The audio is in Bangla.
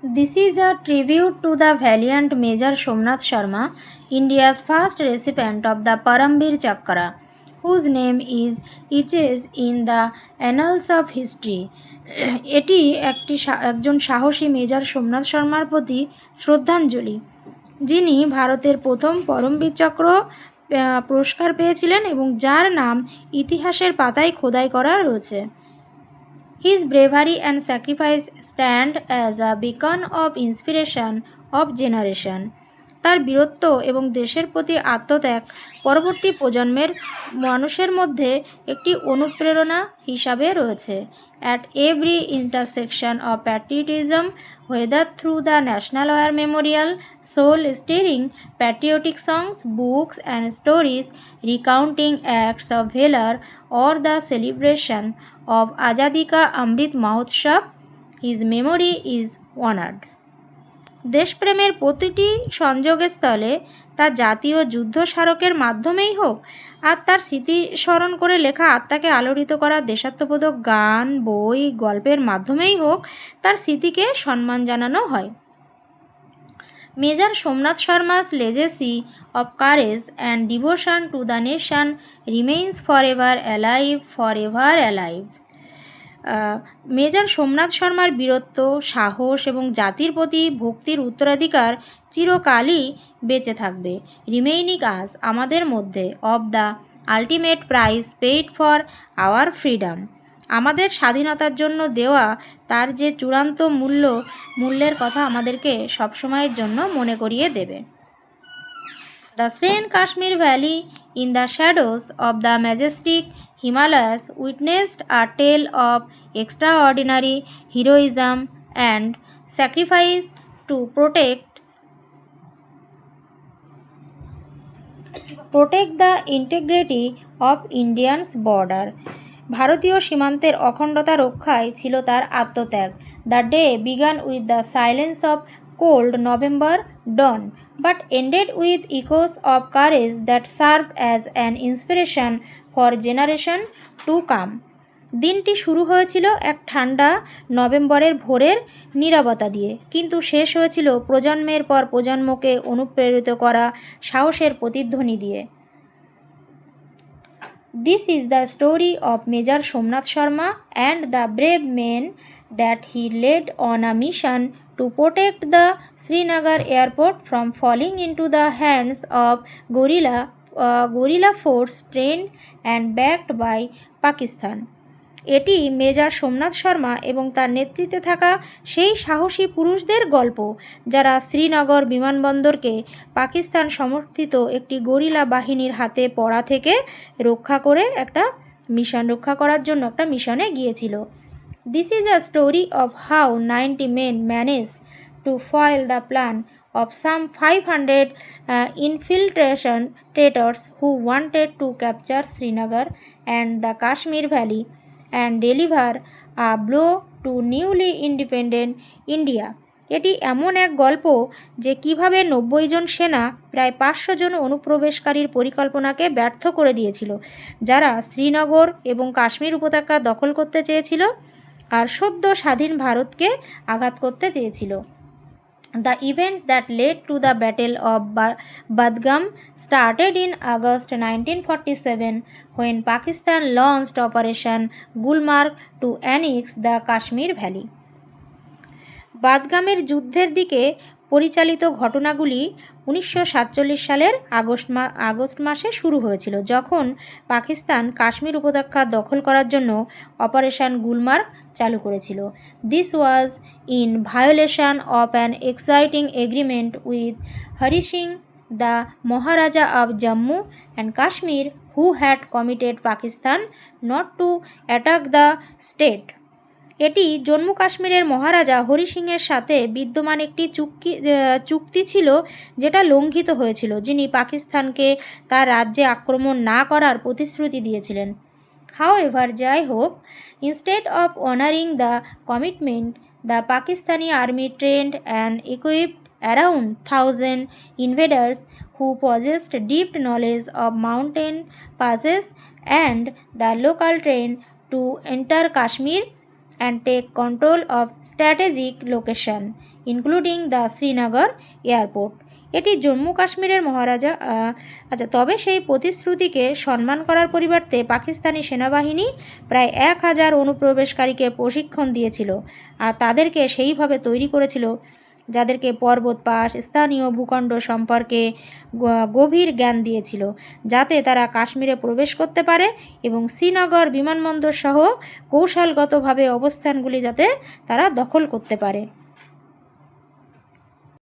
This is a tribute to the valiant Major Somnath Sharma, India's first recipient of the Parambir Chakra, whose name is etched in the annals of history. এটি একজন সাহসী মেজর সোমনাথ শর্মার প্রতি শ্রদ্ধাঞ্জলি, যিনি ভারতের প্রথম পরমবীর চক্র পুরস্কার পেয়েছিলেন এবং যার নাম ইতিহাসের পাতায় খোদাই করা রয়েছে। His bravery and sacrifice stand as a beacon of inspiration of generation. তার বীরত্ব এবং দেশের প্রতি আত্মত্যাগ পরবর্তী প্রজন্মের মানুষের মধ্যে একটি অনুপ্রেরণা হিসাবে রয়েছে। At every intersection of patriotism, whether through the National War Memorial, soul-stirring patriotic songs, books and stories recounting acts of valor, or the celebration of Azadi Ka Amrit Mahotsav, his memory is honored. দেশপ্রেমের প্রতিটি সংযোগস্থলে তা জাতীয় যুদ্ধ স্মারকের মাধ্যমেই হোক আর তার স্মৃতি স্মরণ করে লেখা আত্মাকে আলোড়িত করা দেশাত্মবোধক গান, বই, গল্পের মাধ্যমেই হোক, তার স্মৃতিকে সম্মান জানানো হয়। মেজর সোমনাথ শর্মা's legacy of courage and devotion to the nation remains forever alive. Major Somnath শর্মার বীরত্ব, সাহস এবং জাতির প্রতি ভক্তির উত্তরাধিকার চিরকালই বেঁচে থাকবে। রিমেইনিং আস, আমাদের মধ্যে, of the ultimate price paid for our freedom, আমাদের স্বাধীনতার জন্য দেওয়া তার যে চূড়ান্ত মূল্যের কথা আমাদেরকে সবসময়ের জন্য মনে করিয়ে দেবে। The serene Kashmir Valley in the shadows of the majestic Himalayas witnessed a tale of extraordinary heroism and sacrifice to protect the integrity of Indian's border. ভারতীয় সীমান্তের অখণ্ডতা রক্ষায় ছিল তার আত্মত্যাগ। The day began with the silence of cold November dawn, but ended with echoes of courage that served as an inspiration for generation to come. দিনটি শুরু হয়েছিল এক ঠান্ডা নভেম্বরের ভোরের নীরবতা দিয়ে, কিন্তু শেষ হয়েছিল প্রজন্মের পর প্রজন্মকে অনুপ্রেরিত করা সাহসের প্রতিধ্বনি দিয়ে। This is the story of Major Somnath Sharma and the brave men that he led on a mission to protect the Srinagar airport from falling into the hands of guerrilla force trained and backed by Pakistan. এটি মেজর সোমনাথ শর্মা এবং তার নেতৃত্বে থাকা সেই সাহসী পুরুষদের গল্প, যারা শ্রীনগর বিমানবন্দরকে পাকিস্তান সমর্থিত একটি গরিলা বাহিনীর হাতে পড়া থেকে রক্ষা করার জন্য একটা মিশনে গিয়েছিল। This is a story of how 90 men managed to foil the plan of some 500 infiltration traitors who wanted to capture Srinagar and the Kashmir Valley and deliver a blow to newly independent India. এটি এমন এক গল্প যে কিভাবে 90 জন সেনা প্রায় 500 জন অনুপ্রবেশকারীর পরিকল্পনাকে ব্যর্থ করে দিয়েছিল, যারা শ্রীনগর এবং কাশ্মীর উপত্যকা দখল করতে চেয়েছিল আর সদ্য স্বাধীন ভারতকে আঘাত করতে চেয়েছিল। The events that led to the Battle of Badgam started in August 1947 when Pakistan launched Operation Gulmarg to annex the Kashmir Valley. বাদগামের যুদ্ধের দিকে পরিচালিত ঘটনাগুলি 1947 সালের আগস্ট মাসে শুরু হয়েছিল, যখন পাকিস্তান কাশ্মীর উপত্যকা দখল করার জন্য অপারেশন গুলমার্গ চালু করেছিল। This was in violation of an exciting agreement with Hari Singh, the Maharaja of Jammu and Kashmir, who had committed Pakistan not to attack the state. এটি জম্মু কাশ্মীরের মহারাজা হরি সিংয়ের সাথে বিদ্যমান একটি চুক্তি ছিল যেটা লঙ্ঘিত হয়েছিল, যিনি পাকিস্তানকে তার রাজ্যে আক্রমণ না করার প্রতিশ্রুতি দিয়েছিলেন। হাউএভার, যাই হোক, instead of honouring the commitment, the Pakistani army trend and equipped around 1000 invaders who possessed deep knowledge of mountain passes and the local terrain to enter Kashmir and take control of strategic location, including the Srinagar airport. এটি জম্মু কাশ্মীরের মহারাজা তবে সেই প্রতিশ্রুতিকে সম্মান করার পরিবর্তে পাকিস্তানি সেনাবাহিনী প্রায় 1000 অনুপ্রবেশকারীকে প্রশিক্ষণ দিয়েছিল আর তাদেরকে সেইভাবে তৈরি করেছিল যাদেরকে পর্বত পাশ স্থানীয় ভূখণ্ড সম্পর্কে গভীর জ্ঞান দিয়েছিল যাতে তারা কাশ্মীরে প্রবেশ করতে পারে এবং শ্রীনগর বিমানবন্দর সহ কৌশলগতভাবে অবস্থানগুলি যাতে তারা দখল করতে পারে।